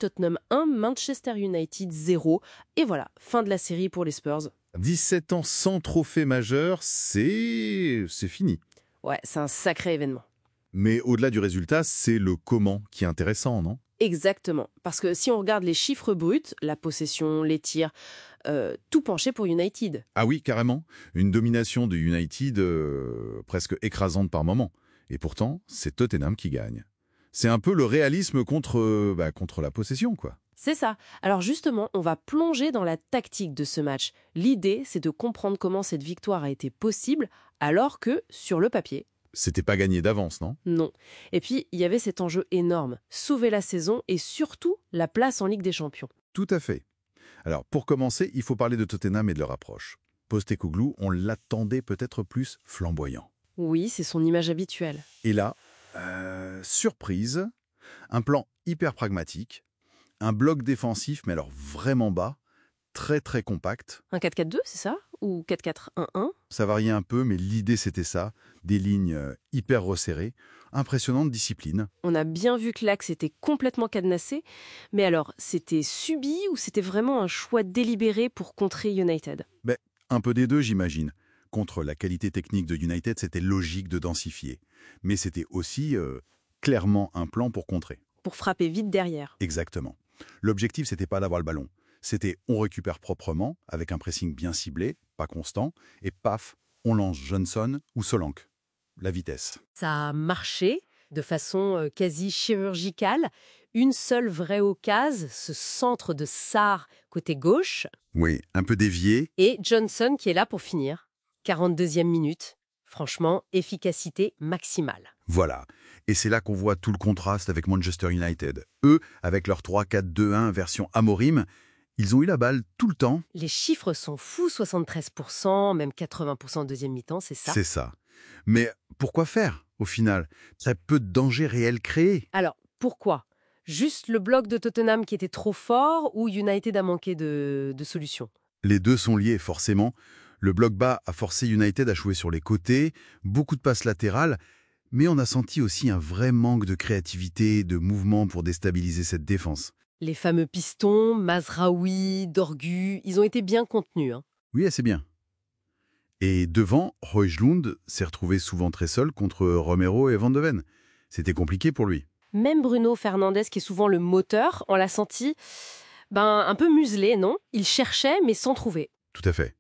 Tottenham 1, Manchester United 0. Et voilà, fin de la série pour les Spurs. 17 ans sans trophée majeur, c'est fini. Ouais, c'est un sacré événement. Mais au-delà du résultat, c'est le comment qui est intéressant, non? Exactement. Parce que si on regarde les chiffres bruts, la possession, les tirs, tout penchait pour United. Ah oui, carrément. Une domination de United presque écrasante par moment. Et pourtant, c'est Tottenham qui gagne. C'est un peu le réalisme contre la possession, quoi. C'est ça. Alors justement, on va plonger dans la tactique de ce match. L'idée, c'est de comprendre comment cette victoire a été possible, alors que, sur le papier, C'était pas gagné d'avance, non? non. Et puis, il y avait cet enjeu énorme, sauver la saison et surtout la place en Ligue des Champions. Tout à fait. Alors, pour commencer, il faut parler de Tottenham et de leur approche. Postecoglou, on l'attendait peut-être plus flamboyant. Oui, c'est son image habituelle. Et là, surprise, un plan hyper pragmatique, un bloc défensif, mais alors vraiment bas, très très compact. Un 4-4-2, c'est ça? Ou 4-4-1-1? Ça variait un peu, mais l'idée c'était ça, des lignes hyper resserrées, impressionnante discipline. On a bien vu que l'axe était complètement cadenassé, mais alors, c'était subi ou c'était vraiment un choix délibéré pour contrer United? Un peu des deux, j'imagine. Contre la qualité technique de United, c'était logique de densifier. Mais c'était aussi clairement un plan pour contrer. Pour frapper vite derrière. Exactement. L'objectif, c'était pas d'avoir le ballon. C'était on récupère proprement, avec un pressing bien ciblé, pas constant, et paf, on lance Johnson ou Solanke. La vitesse. Ça a marché de façon quasi chirurgicale. Une seule vraie occasion, ce centre de Sarr côté gauche, Oui, un peu dévié. et Johnson qui est là pour finir. 42e minute. Franchement, efficacité maximale. Voilà. Et c'est là qu'on voit tout le contraste avec Manchester United. Eux, avec leur 3-4-2-1 version Amorim, ils ont eu la balle tout le temps. Les chiffres sont fous, 73%, même 80% deuxième mi-temps, c'est ça. C'est ça. Mais pourquoi faire, au final? Très peu de danger réel créé. Alors, pourquoi? Juste le bloc de Tottenham qui était trop fort ou United a manqué de solutions? Les deux sont liés, forcément. Le bloc bas a forcé United à jouer sur les côtés, beaucoup de passes latérales, mais on a senti aussi un vrai manque de créativité, de mouvement pour déstabiliser cette défense. Les fameux pistons, Mazraoui, Dorgu, ils ont été bien contenus. Oui, assez bien. Et devant, Højlund s'est retrouvé souvent très seul contre Romero et Van de Ven. C'était compliqué pour lui. Même Bruno Fernandes, qui est souvent le moteur, on l'a senti un peu muselé, non? Il cherchait, mais sans trouver. Tout à fait.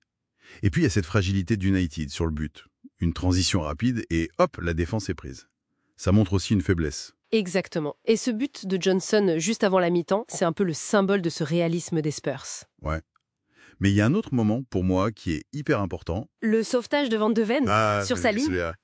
Et puis il y a cette fragilité d'United sur le but. Une transition rapide et hop, la défense est prise. Ça montre aussi une faiblesse. Exactement. Et ce but de Johnson juste avant la mi-temps, c'est un peu le symbole de ce réalisme des Spurs. Ouais. Mais il y a un autre moment, pour moi, qui est hyper important. Le sauvetage de Van de Ven sur sa ligne. Celui-là.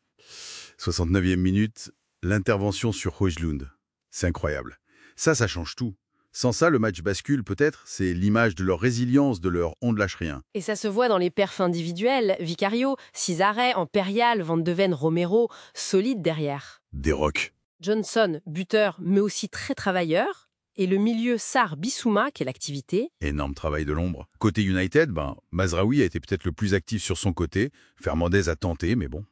69e minute, l'intervention sur Højlund. C'est incroyable. Ça change tout. Sans ça, le match bascule peut-être. C'est l'image de leur résilience, de leur on ne lâche rien. Et ça se voit dans les perfs individuels. Vicario, Cesare, Imperial, Van de Ven, Romero, solide derrière. Des rocs. Johnson, buteur, mais aussi très travailleur. Et le milieu Sarr-Bissouma, qui est l'activité. Énorme travail de l'ombre. Côté United, Mazraoui a été peut-être le plus actif sur son côté. Fernandez a tenté, mais bon.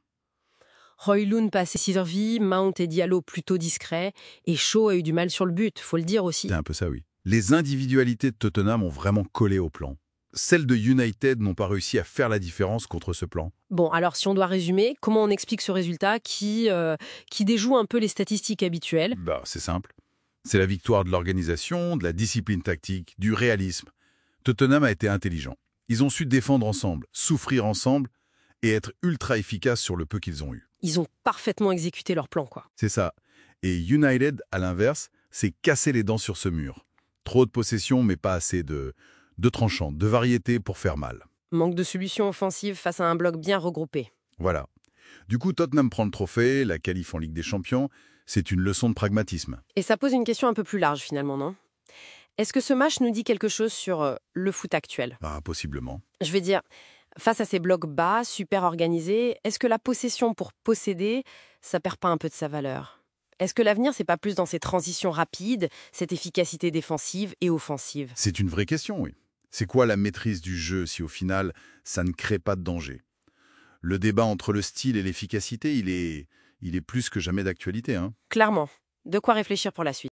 Højlund pas assez servi, Mount et Diallo plutôt discrets, et Shaw a eu du mal sur le but, faut le dire aussi. C'est un peu ça, oui. Les individualités de Tottenham ont vraiment collé au plan. Celles de United n'ont pas réussi à faire la différence contre ce plan. Bon, alors si on doit résumer, comment on explique ce résultat qui déjoue un peu les statistiques habituelles? C'est simple. C'est la victoire de l'organisation, de la discipline tactique, du réalisme. Tottenham a été intelligent. Ils ont su défendre ensemble, souffrir ensemble et être ultra efficaces sur le peu qu'ils ont eu. Ils ont parfaitement exécuté leur plan, quoi. C'est ça. Et United, à l'inverse, s'est cassé les dents sur ce mur. Trop de possession, mais pas assez de tranchants, de variété pour faire mal. Manque de solution offensive face à un bloc bien regroupé. Voilà. Du coup, Tottenham prend le trophée, la qualif en Ligue des Champions. C'est une leçon de pragmatisme. Et ça pose une question un peu plus large, finalement, non? Est-ce que ce match nous dit quelque chose sur le foot actuel? Possiblement. Je vais dire, face à ces blocs bas, super organisés, est-ce que la possession pour posséder, ça perd pas un peu de sa valeur? Est-ce que l'avenir, c'est pas plus dans ces transitions rapides, cette efficacité défensive et offensive? C'est une vraie question, oui. C'est quoi la maîtrise du jeu si au final, ça ne crée pas de danger? Le débat entre le style et l'efficacité, il est plus que jamais d'actualité. Clairement. De quoi réfléchir pour la suite.